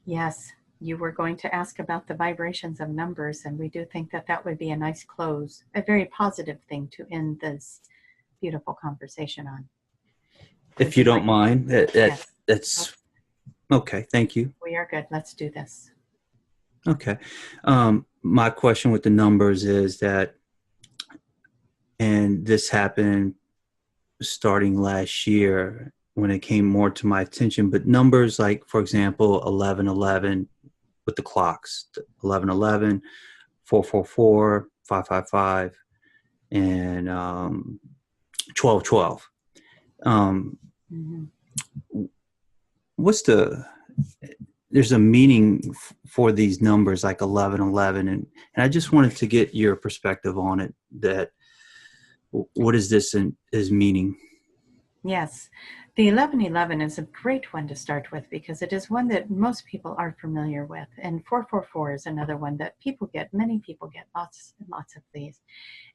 Yes, you were going to ask about the vibrations of numbers, and we do think that that would be a nice close, a very positive thing to end this beautiful conversation on. If you don't mind, Yes. that's okay. Thank you. We are good. Let's do this. Okay. My question with the numbers is that, and this happened starting last year when it came more to my attention, but numbers like, for example, 1111 with the clocks, 1111, 444, 555, and 1212. What's there's a meaning for these numbers like 1111, and I just wanted to get your perspective on it. That what is this is meaning? Yes, the 1111 is a great one to start with because it is one that most people are familiar with, and 444 is another one that people get. Many people get lots and lots of these.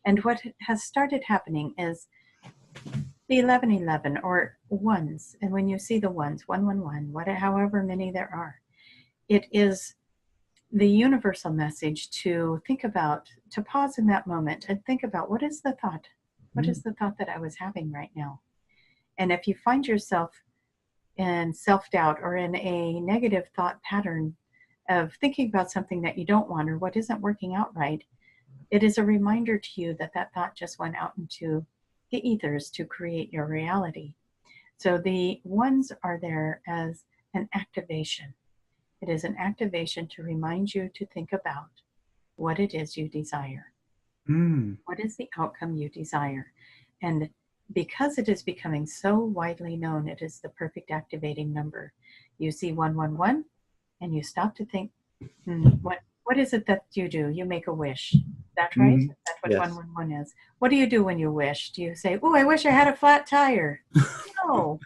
And what has started happening is the 1111 or ones, and when you see the ones, 111, however many there are, it is the universal message to think about, to pause in that moment and think about what is the thought? What is the thought that I was having right now? And if you find yourself in self-doubt or in a negative thought pattern of thinking about something that you don't want or what isn't working out right, it is a reminder to you that that thought just went out into the ethers to create your reality. So the ones are there as an activation. It is an activation to remind you to think about what it is you desire. What is the outcome you desire? And because it is becoming so widely known, it is the perfect activating number. You see 111 and you stop to think, what is it that you do? You make a wish. Is that right? That's what 111 is. What do you do when you wish? Do you say, oh, I wish I had a flat tire? No.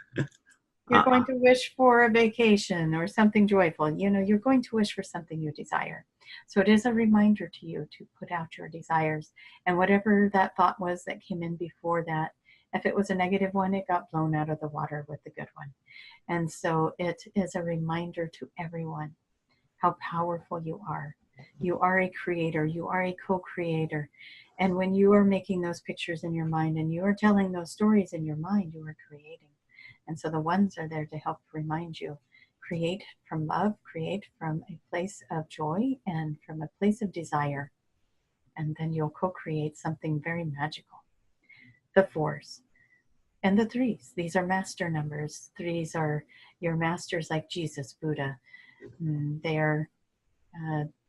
You're going to wish for a vacation or something joyful. You know, you're going to wish for something you desire. So it is a reminder to you to put out your desires. And whatever that thought was that came in before that, if it was a negative one, it got blown out of the water with the good one. And so it is a reminder to everyone how powerful you are. You are a creator. You are a co-creator. And when you are making those pictures in your mind and you are telling those stories in your mind, you are creating. And so the ones are there to help remind you. Create from love, create from a place of joy and from a place of desire. And then you'll co-create something very magical. The fours and the threes. These are master numbers. Threes are your masters like Jesus, Buddha. They are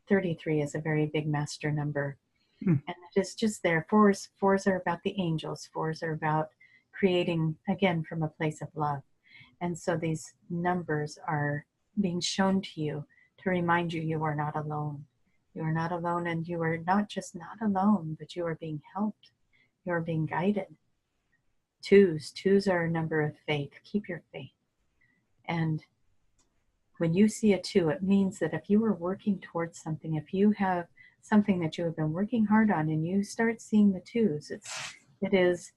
33 is a very big master number. And it is just there. Fours are about the angels. Fours are about creating, again, from a place of love. And so these numbers are being shown to you to remind you you are not alone. You are not alone, and you are not just not alone, but you are being helped. You are being guided. Twos are a number of faith. Keep your faith. And when you see a 2, it means that if you are working towards something, if you have something that you have been working hard on and you start seeing the 2s, it is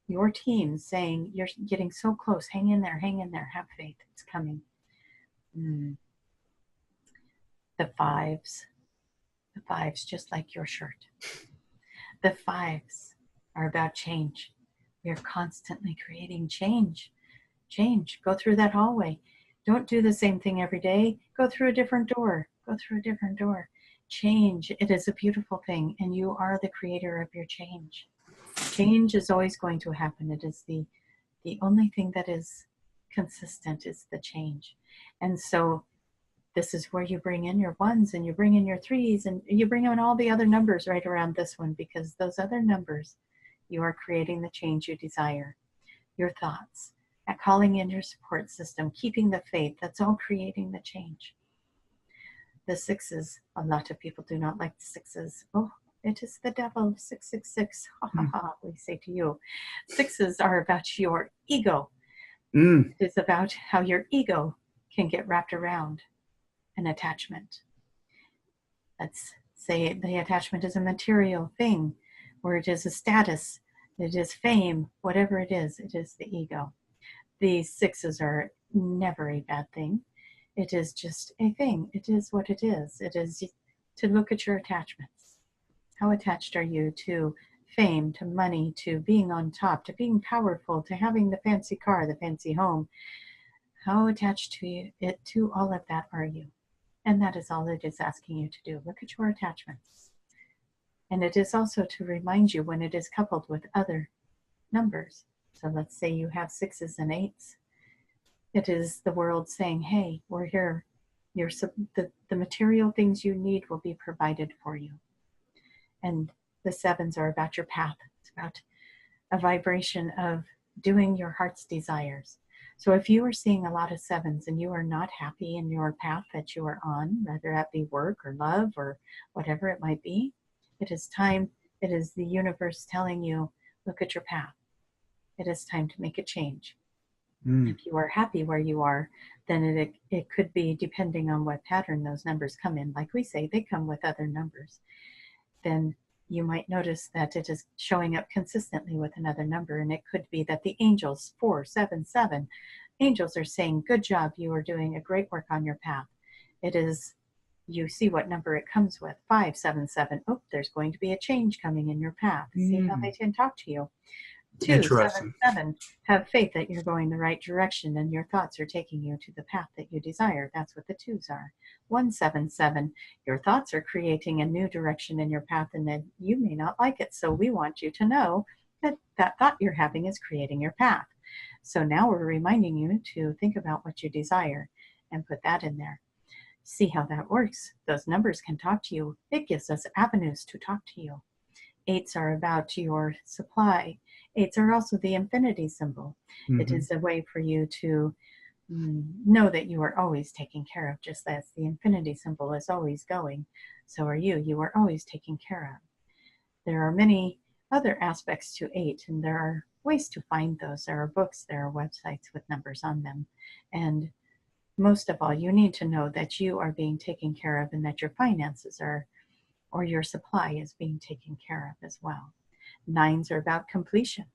your team saying, you're getting so close, hang in there, have faith, it's coming. The fives, just like your shirt. The fives are about change. We are constantly creating change. Go through that hallway. Don't do the same thing every day. Go through a different door. Change, it is a beautiful thing, and you are the creator of your change. Change is always going to happen. It is the only thing that is consistent is the change. And so this is where you bring in your ones and you bring in your threes and you bring in all the other numbers right around this one, because those other numbers, you are creating the change you desire. Your thoughts, at calling in your support system, keeping the faith, that's all creating the change. The sixes, a lot of people do not like the sixes. Oh, it is the devil, 666, ha ha ha, we say to you. Sixes are about your ego. It is about how your ego can get wrapped around an attachment. Let's say the attachment is a material thing, or it is a status, it is fame, whatever it is the ego. These sixes are never a bad thing. It is just a thing. It is what it is. It is to look at your attachments. How attached are you to fame, to money, to being on top, to being powerful, to having the fancy car, the fancy home? How attached to all of that are you? And that is all it is asking you to do. Look at your attachments. And it is also to remind you when it is coupled with other numbers. So let's say you have 6s and 8s. It is the world saying, hey, we're here. The material things you need will be provided for you. And the 7s are about your path. It's about a vibration of doing your heart's desires. So if you are seeing a lot of 7s and you are not happy in your path that you are on, whether that be work or love or whatever it might be, it is time. It is the universe telling you, look at your path. It is time to make a change. If you are happy where you are, then it could be, depending on what pattern those numbers come in. Like we say, they come with other numbers. Then you might notice that it is showing up consistently with another number. And it could be that the angels, 477, angels are saying, good job, you are doing a great work on your path. It is, you see what number it comes with, 577. Oh, there's going to be a change coming in your path. See how they can talk to you. 277, have faith that you're going the right direction and your thoughts are taking you to the path that you desire. That's what the 2s are. 177, your thoughts are creating a new direction in your path and then you may not like it. So we want you to know that that thought you're having is creating your path. So now we're reminding you to think about what you desire and put that in there. See how that works. Those numbers can talk to you. It gives us avenues to talk to you. 8s are about your supply. 8s are also the infinity symbol. It is a way for you to know that you are always taken care of, just as the infinity symbol is always going. So are you. You are always taken care of. There are many other aspects to 8, and there are ways to find those. There are books, there are websites with numbers on them. And most of all, you need to know that you are being taken care of and that your finances are, or your supply is being taken care of as well. 9s are about completion.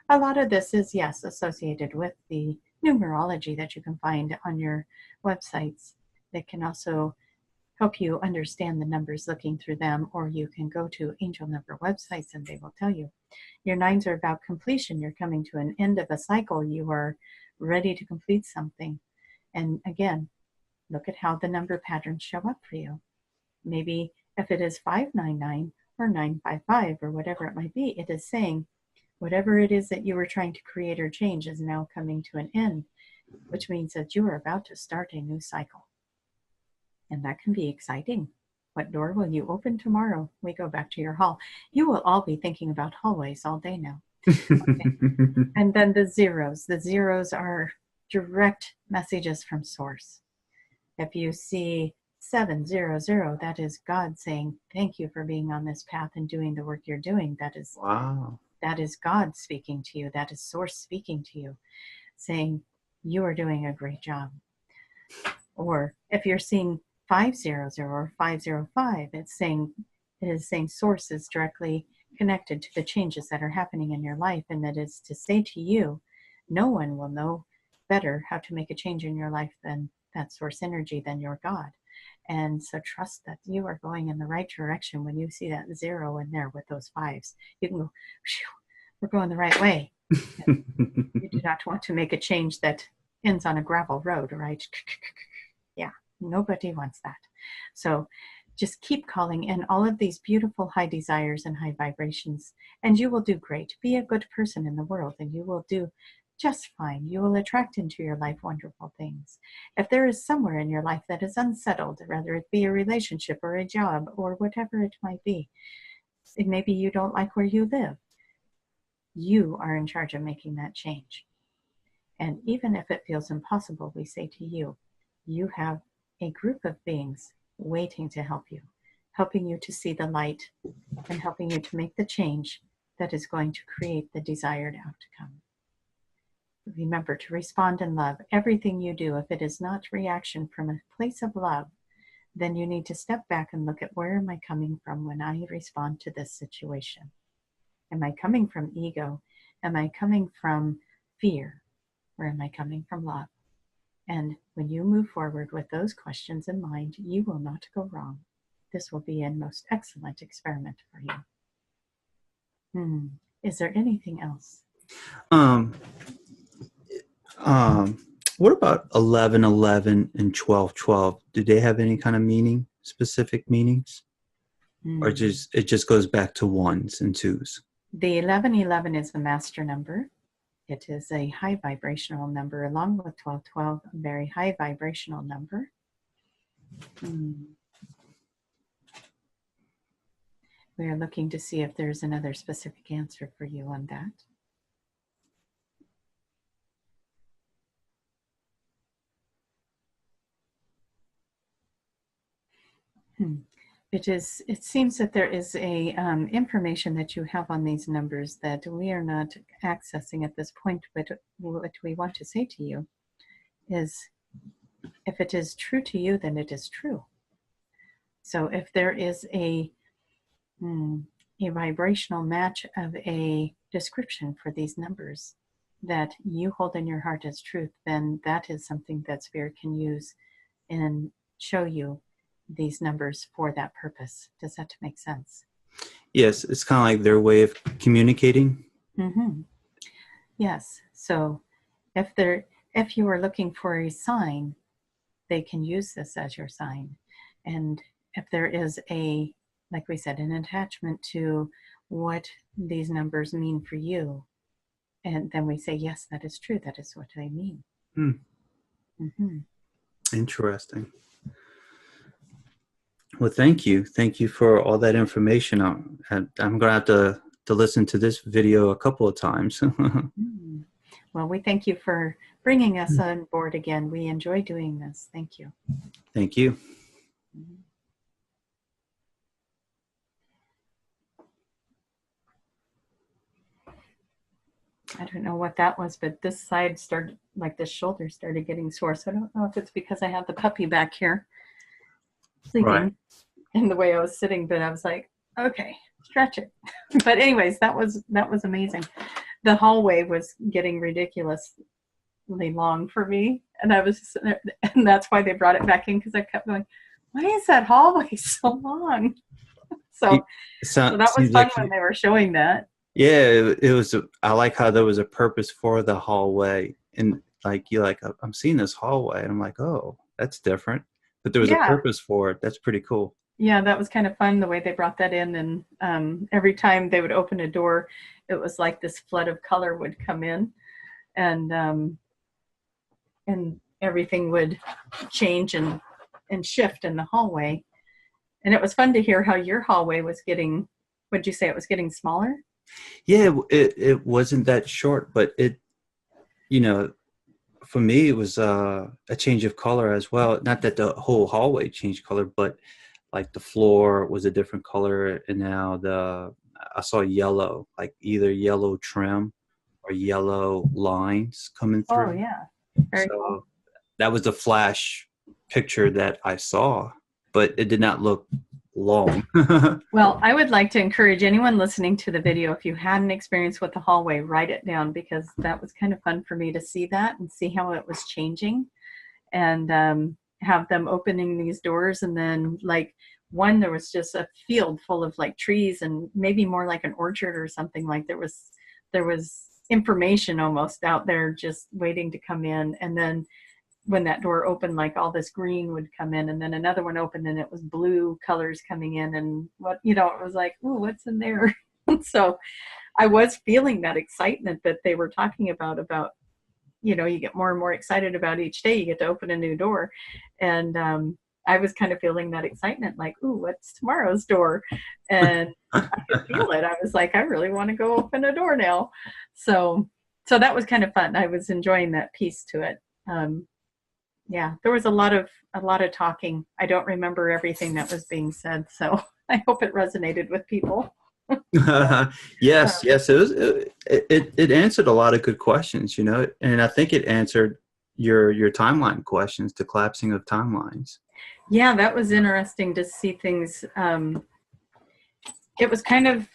A lot of this is, yes, associated with the numerology that you can find on your websites. That can also help you understand the numbers looking through them, or you can go to angel number websites and they will tell you. Your 9s are about completion. You're coming to an end of a cycle. You are ready to complete something. And again, look at how the number patterns show up for you. Maybe if it is 599 or 955 or whatever it might be, it is saying whatever it is that you were trying to create or change is now coming to an end, which means that you are about to start a new cycle. And that can be exciting. What door will you open tomorrow? We go back to your hall. You will all be thinking about hallways all day now. Okay. And then the 0s. The 0s are direct messages from source. If you see 700, that is God saying, thank you for being on this path and doing the work you're doing. That is, wow. That is God speaking to you. That is source speaking to you, saying you are doing a great job. Or if you're seeing 500 or 505, it is saying source is directly connected to the changes that are happening in your life. And that is to say to you, no one will know better how to make a change in your life than that source energy, than your God. And so trust that you are going in the right direction. When you see that 0 in there with those 5s, you can go, we're going the right way. You do not want to make a change that ends on a gravel road, right? Yeah, nobody wants that. So just keep calling in all of these beautiful high desires and high vibrations, and you will do great. Be a good person in the world, and you will do just fine. You will attract into your life wonderful things. If there is somewhere in your life that is unsettled, whether it be a relationship or a job or whatever it might be, maybe you don't like where you live, you are in charge of making that change. And even if it feels impossible, we say to you, you have a group of beings waiting to help you, helping you to see the light and helping you to make the change that is going to create the desired outcome. Remember to respond in love. Everything you do, if it is not reaction from a place of love, then you need to step back and look at, where am I coming from when I respond to this situation? Am I coming from ego? Am I coming from fear? Or am I coming from love? And when you move forward with those questions in mind, you will not go wrong. This will be a most excellent experiment for you. Is there anything else? Um, what about 1111 and 1212? Do they have any kind of meaning, specific meanings? Or it just goes back to ones and twos? The 1111 is the master number. It is a high vibrational number, along with 1212, a very high vibrational number. We are looking to see if there's another specific answer for you on that. It seems that there is a information that you have on these numbers that we are not accessing at this point, but what we want to say to you is, if it is true to you, then it is true. So if there is a vibrational match of a description for these numbers that you hold in your heart as truth, then that is something that Spirit can use and show you these numbers for that purpose. Does that make sense? Yes, it's kind of like their way of communicating. Yes. So if you are looking for a sign, they can use this as your sign. And if there is a, like we said, an attachment to what these numbers mean for you, and then we say, yes, that is true. That is what they mean. Interesting. Well, thank you. Thank you for all that information. I'm going to have to listen to this video a couple of times. Well, we thank you for bringing us on board again. We enjoy doing this. Thank you. Thank you. I don't know what that was, but this side started, like this shoulder started getting sore. So I don't know if it's because I have the puppy back here sleeping in the way I was sitting, but I was like, okay, stretch it. But anyways, that was amazing. The hallway was getting ridiculously long for me, and and that's why they brought it back in, because I kept going, why is that hallway so long? So that was fun when they were showing that. Yeah, it was. I like how there was a purpose for the hallway, and I'm seeing this hallway, and I'm like, oh, that's different. But there was a purpose for it. That's pretty cool. Yeah, that was kind of fun the way they brought that in, and every time they would open a door, it was like this flood of color would come in, and everything would change and shift in the hallway. And it was fun to hear how your hallway was getting. Would you say it was getting smaller? Yeah, it wasn't that short, but it, for me, it was a change of color as well. Not that the whole hallway changed color, but like the floor was a different color, and now I saw yellow, like either yellow trim or yellow lines coming through. Oh yeah, very cool. That was the flash picture that I saw, but it did not look long. Well, I would like to encourage anyone listening to the video, if you had an experience with the hallway, write it down, because that was kind of fun for me to see that and see how it was changing, and have them opening these doors, and then like there was just a field full of like trees, and maybe more like an orchard or something. Like there was information almost out there just waiting to come in, and then when that door opened, like all this green would come in, and then another one opened and it was blue colors coming in, and it was like, ooh, what's in there? So I was feeling that excitement that they were talking about, you get more and more excited about each day you get to open a new door. And I was kind of feeling that excitement, like, ooh, what's tomorrow's door? And I could feel it. I was like, I really want to go open a door now. So that was kind of fun. I was enjoying that piece to it. Yeah, there was a lot of talking. I don't remember everything that was being said, so I hope it resonated with people. Yes, it answered a lot of good questions, and I think it answered your timeline questions, the collapsing of timelines. Yeah, that was interesting to see things. It was kind of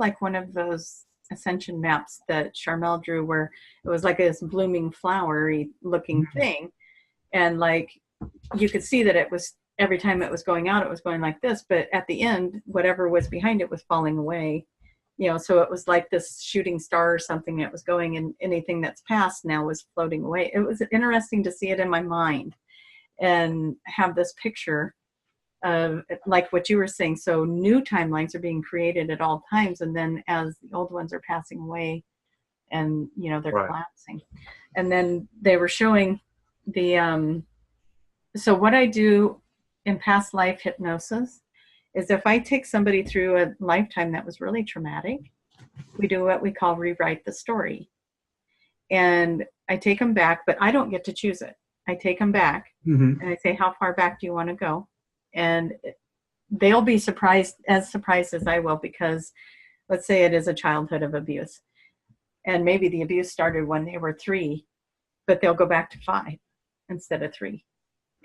like one of those ascension maps that Charmel drew, where it was like this blooming flowery looking thing. And like, you could see that it was, every time it was going out, it was going like this, but at the end, whatever was behind it was falling away. You know, so it was like this shooting star or something that was going, and anything that's passed now was floating away. It was interesting to see it in my mind and have this picture of, like what you were saying. So new timelines are being created at all times, and then as the old ones are passing away, and you know, they're collapsing. And then they were showing the so what I do in past life hypnosis is, if I take somebody through a lifetime that was really traumatic, we do what we call rewrite the story. And I take them back, but I don't get to choose it. I take them back and I say, how far back do you want to go? And they'll be surprised as I will, because let's say it is a childhood of abuse. And maybe the abuse started when they were 3, but they'll go back to 5 instead of 3.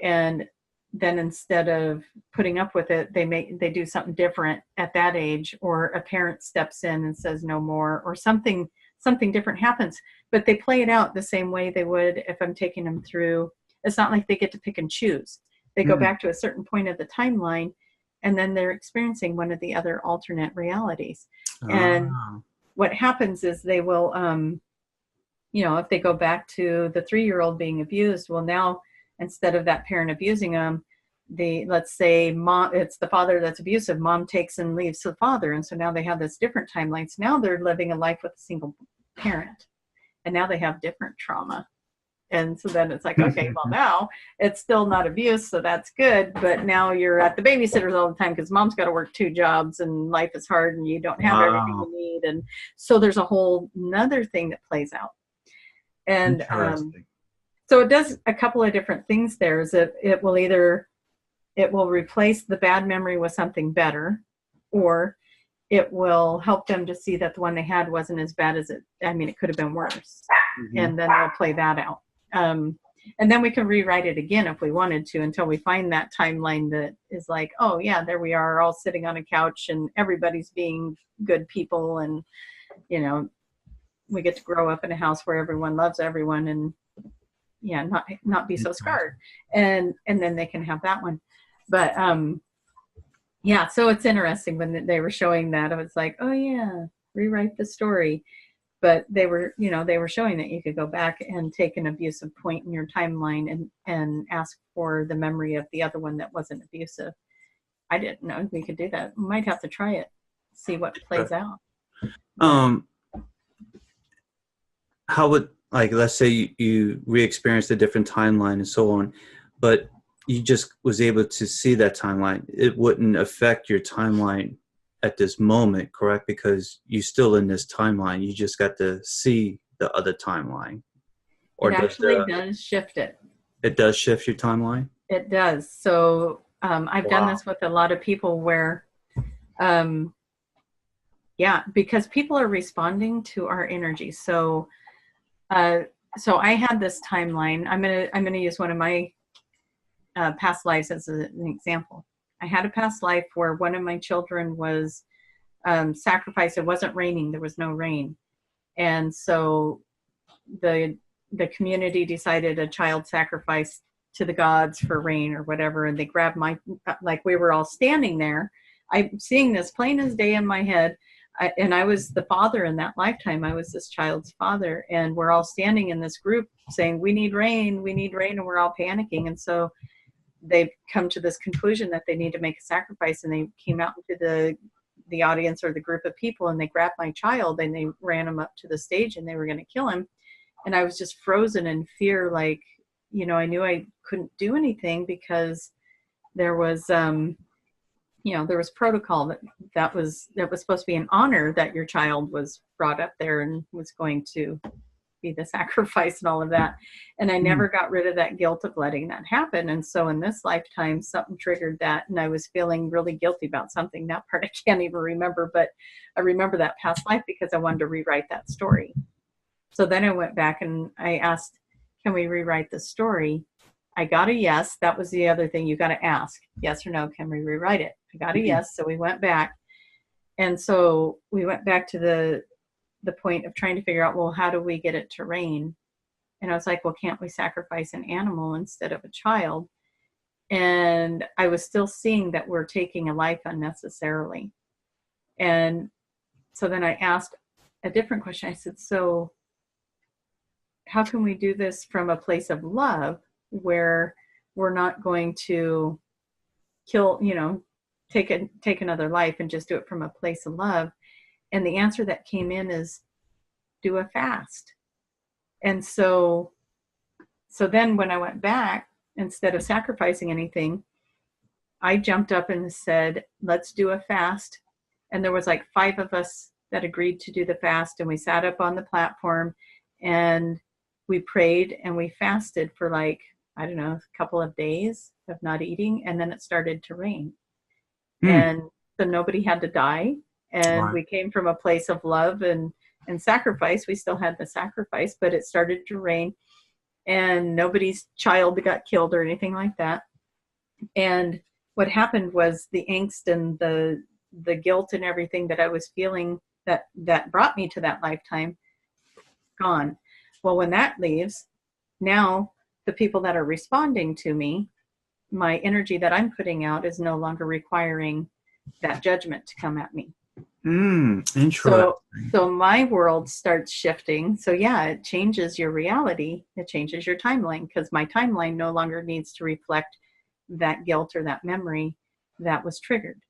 And then instead of putting up with it, they do something different at that age, or a parent steps in and says no more, or something different happens. But they play it out the same way they would if I'm taking them through. It's not like they get to pick and choose. They go back to a certain point of the timeline, and then they're experiencing one of the other alternate realities. And what happens is they will, you know, if they go back to the 3-year-old being abused, well, now instead of that parent abusing them, let's say mom, it's the father that's abusive, mom takes and leaves the father. And so now they have this different timeline. So now they're living a life with a single parent, and now they have different trauma. And so then it's like, okay, well, now it's still not abuse, so that's good. But now you're at the babysitters all the time because mom's got to work 2 jobs and life is hard and you don't have everything you need. And so there's a whole nother thing that plays out. And so it does a couple of different things there. Is it will replace the bad memory with something better, or it will help them to see that the one they had wasn't as bad as it could have been worse. And then they'll play that out. And then we can rewrite it again if we wanted to, until we find that timeline that is like, oh yeah, there we are all sitting on a couch and everybody's being good people. And, you know, we get to grow up in a house where everyone loves everyone, and yeah, not be so scarred. And then they can have that one. But, yeah, so it's interesting when they were showing that. I was like, oh yeah, rewrite the story. But they were showing that you could go back and take an abusive point in your timeline and ask for the memory of the other one that wasn't abusive. I didn't know we could do that. We might have to try it, see what plays out. How would, like, let's say you re-experienced a different timeline and so on, but you just was able to see that timeline. It wouldn't affect your timeline at this moment, correct? Because you're still in this timeline. You just got to see the other timeline. Or it actually does shift it. It does shift your timeline? It does. So I've done this with a lot of people where, yeah, because people are responding to our energy. So I had this timeline. I'm gonna use one of my past lives as an example. I had a past life where one of my children was sacrificed. It wasn't raining. There was no rain. And so the community decided a child sacrifice to the gods for rain or whatever. And they grabbed like we were all standing there. I'm seeing this plain as day in my head. And I was the father in that lifetime. I was this child's father. And we're all standing in this group saying, we need rain. And we're all panicking. And so they've come to this conclusion that they need to make a sacrifice. And they came out into the audience or the group of people, and they grabbed my child and they ran him up to the stage and they were going to kill him. And I was just frozen in fear. Like, you know, I knew I couldn't do anything because there was, there was protocol that was supposed to be an honor that your child was brought up there and was going to be the sacrifice and all of that. And I never got rid of that guilt of letting that happen. And so in this lifetime, something triggered that, and I was feeling really guilty about something. That part I can't even remember, but I remember that past life because I wanted to rewrite that story. So then I went back and I asked, can we rewrite the story? I got a yes. That was the other thing. You got to ask, yes or no, can we rewrite it? I got a yes. So we went back. And so we went back to the point of trying to figure out, well, how do we get it to rain? And I was like, well, can't we sacrifice an animal instead of a child? And I was still seeing that we're taking a life unnecessarily. And so then I asked a different question. I said, so how can we do this from a place of love where we're not going to kill, take another life, and just do it from a place of love? And the answer that came in is do a fast. And so then when I went back, instead of sacrificing anything, I jumped up and said, let's do a fast. And there was like 5 of us that agreed to do the fast. And we sat up on the platform and we prayed and we fasted for like, I don't know, a couple of days of not eating. And then it started to rain. And so nobody had to die. And we came from a place of love and sacrifice. We still had the sacrifice, but it started to rain. And nobody's child got killed or anything like that. And what happened was the angst and the guilt and everything that I was feeling that brought me to that lifetime, gone. Well, when that leaves, now the people that are responding to me, my energy that I'm putting out is no longer requiring that judgment to come at me. Interesting. So my world starts shifting. So yeah, it changes your reality. It changes your timeline, because my timeline no longer needs to reflect that guilt or that memory that was triggered.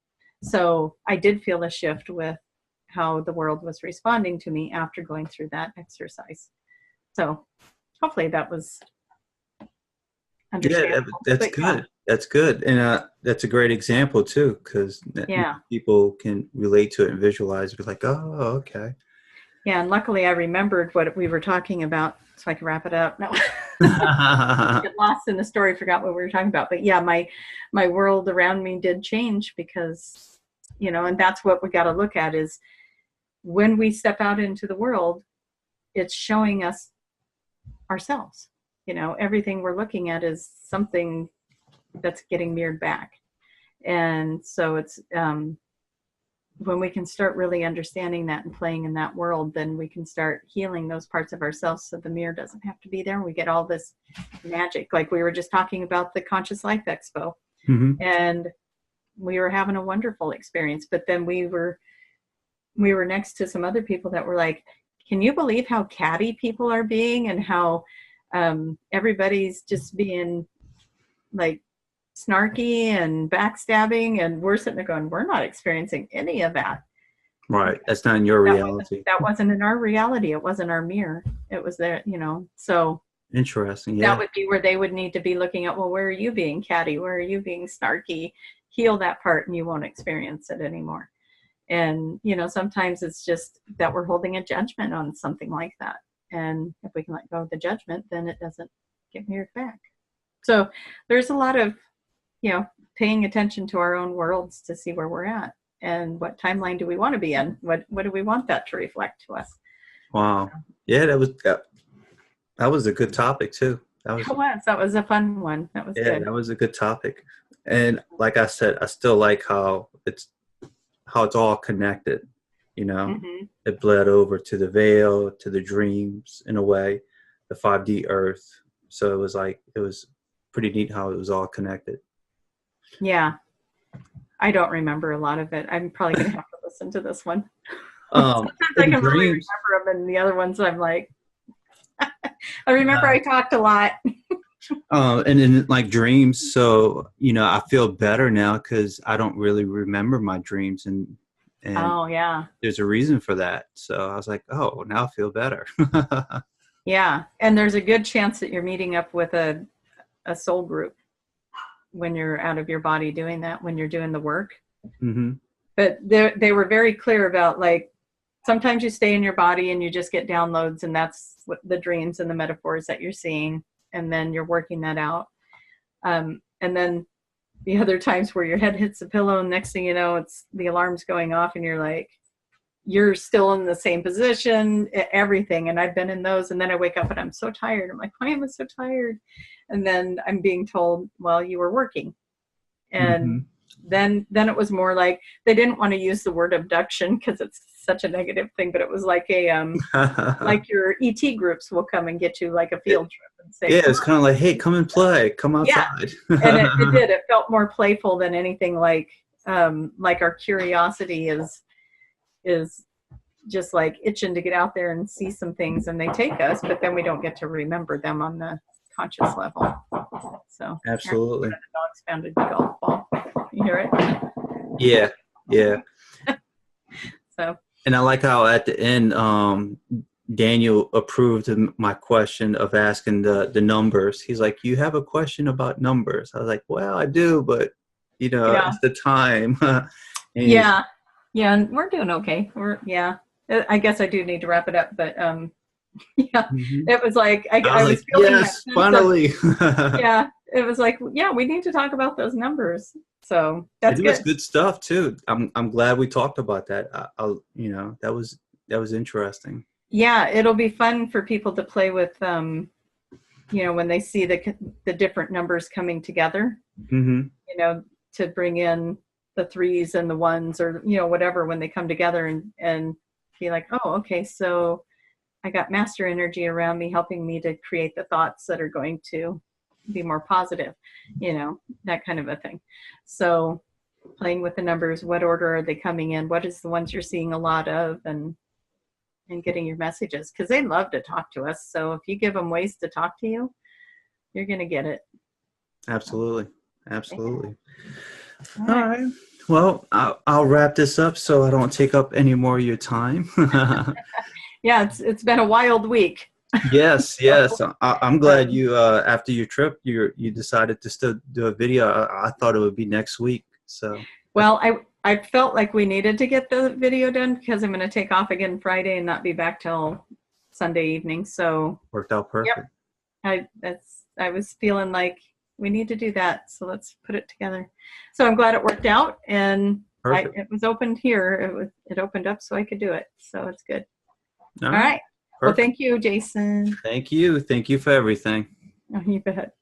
So I did feel a shift with how the world was responding to me after going through that exercise. So hopefully that was understandable. Yeah, that's good. Yeah. That's good. And that's a great example too, because people can relate to it and visualize it, be like, oh, okay. Yeah, and luckily I remembered what we were talking about, so I can wrap it up. No, get lost in the story, forgot what we were talking about. But yeah, my world around me did change because, and that's what we got to look at is when we step out into the world, it's showing us ourselves. Everything we're looking at is something that's getting mirrored back. And so it's when we can start really understanding that and playing in that world, then we can start healing those parts of ourselves so the mirror doesn't have to be there. We get all this magic, like we were just talking about the Conscious Life Expo. And we were having a wonderful experience, but then we were next to some other people that were like, can you believe how catty people are being and how everybody's just being like snarky and backstabbing, and we're sitting there going, we're not experiencing any of that. Right. That's not in your reality. That wasn't in our reality. It wasn't our mirror. It was there, so interesting. Yeah. That would be where they would need to be looking at, well, where are you being catty? Where are you being snarky? Heal that part and you won't experience it anymore. And, sometimes it's just that we're holding a judgment on something like that. And if we can let go of the judgment, then it doesn't get mirrored back. So there's a lot of, paying attention to our own worlds to see where we're at and what timeline do we want to be in? What do we want that to reflect to us? Wow. Yeah, that was a good topic too. That was a fun one. That was good. That was a good topic. And like I said, I still like how it's all connected. It bled over to the veil, to the dreams in a way, the 5D earth. So it was pretty neat how it was all connected. Yeah. I don't remember a lot of it. I'm probably going to have to listen to this one. Sometimes I can really remember them, and the other ones I'm like, I remember I talked a lot. And in like dreams, so I feel better now because I don't really remember my dreams, and oh yeah, there's a reason for that. So I was like, oh, now I feel better. Yeah, and there's a good chance that you're meeting up with a soul group when you're out of your body doing that, when you're doing the work. But they were very clear about, like, sometimes you stay in your body and you just get downloads, and that's what the dreams and the metaphors that you're seeing, and then you're working that out. And then the other times where your head hits the pillow and next thing you know, it's the alarm's going off and you're like, you're still in the same position, everything. And I've been in those, and then I wake up and I'm so tired. I'm like, why am I so tired? And then I'm being told, well, you were working. And then it was more like they didn't want to use the word abduction because it's such a negative thing, but it was like a like your ET groups will come and get you like a field trip and say, yeah, it's kind of like, hey, come and play, come outside. Yeah, and it did. It felt more playful than anything like our curiosity is just like itching to get out there and see some things, and they take us, but then we don't get to remember them on the conscious level. So absolutely. The dog's found a golf ball. You hear it? Yeah, yeah. So. And I like how at the end, Daniel approved of my question of asking the numbers. He's like, "You have a question about numbers?" I was like, "Well, I do, but it's the time." Yeah, and we're doing okay. I guess I do need to wrap it up, but yeah, it was like I was feeling yes, finally. Yeah, it was like, yeah, we need to talk about those numbers. So that's good. It was good stuff too. I'm glad we talked about that. That was interesting. Yeah, it'll be fun for people to play with. When they see the different numbers coming together. Mm-hmm. To bring in the threes and the ones, or whatever, when they come together and be like, oh, okay, so I got master energy around me helping me to create the thoughts that are going to be more positive, that kind of a thing. So playing with the numbers, what order are they coming in? What is the ones you're seeing a lot of, and getting your messages, because they love to talk to us. So if you give them ways to talk to you, you're going to get it. Absolutely. Absolutely. All right. Well, I'll wrap this up so I don't take up any more of your time. Yeah, it's been a wild week. Yes. I'm glad you after your trip you decided to still do a video. I thought it would be next week. So well, I felt like we needed to get the video done because I'm going to take off again Friday and not be back till Sunday evening. So worked out perfect. Yep. I was feeling like we need to do that. So let's put it together. So I'm glad it worked out, and it was opened here. It opened up so I could do it. So it's good. All right. Perfect. Well, thank you, Jason. Thank you. Thank you for everything. Oh, you bet.